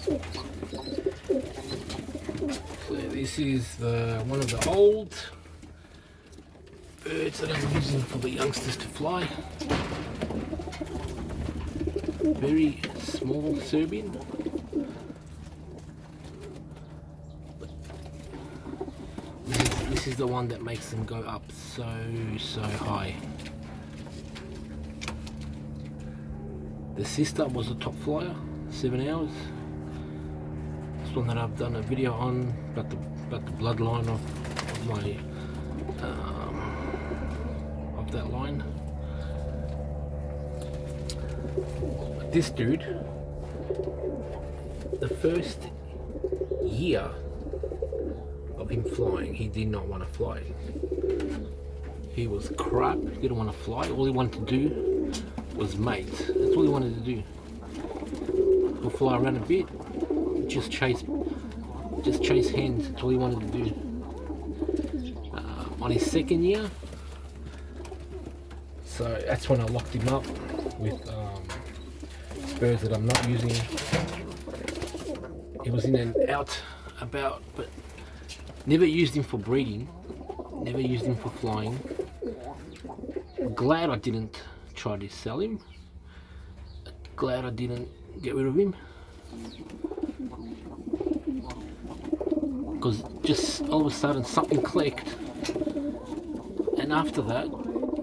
So this is one of the old birds that I'm using for the youngsters to fly. Very small Serbian. This is the one that makes them go up so high. The sister was a top flyer, 7 hours. This one that I've done a video on about the bloodline of my of that line. But this dude, the first year of him flying, he did not want to fly. He was crap, he didn't want to fly. All he wanted to do was mate. That's all he wanted to do. He'll fly around a bit, just chase hens. That's all he wanted to do. On his second year, so that's when I locked him up with birds that I'm not using. He was in and out about, but never used him for breeding, never used him for flying. Glad I didn't try to sell him. Glad I didn't get rid of him. Because just all of a sudden something clicked. And after that,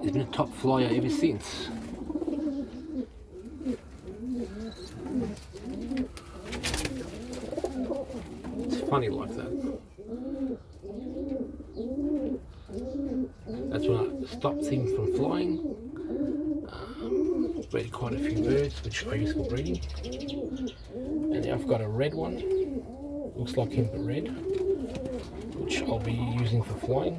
he's been a top flyer ever since. It's funny like that. That's when I stopped him from flying. Bred quite a few birds, which I use for breeding. And now I've got a red one. Looks like him but red, which I'll be using for flying.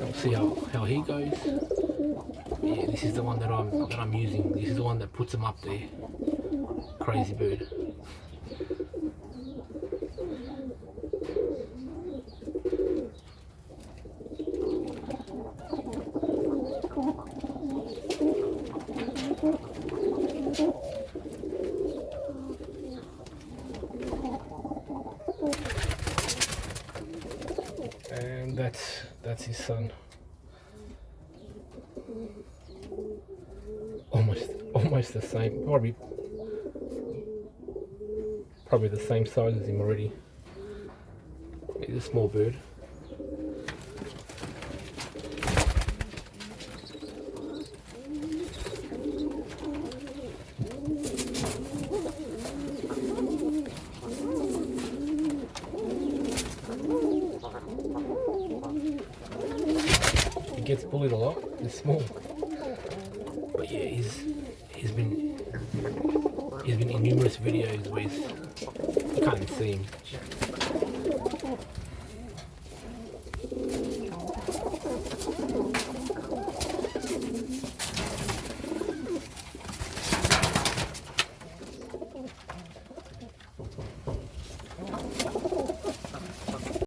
I'll see how he goes. Yeah, this is the one that I'm using. This is the one that puts him up there. Crazy bird. And that's his son. Almost the same, probably the same size as him already. He's a small bird. He gets bullied a lot. He's small, but yeah, he's been in numerous videos where you can't even see him.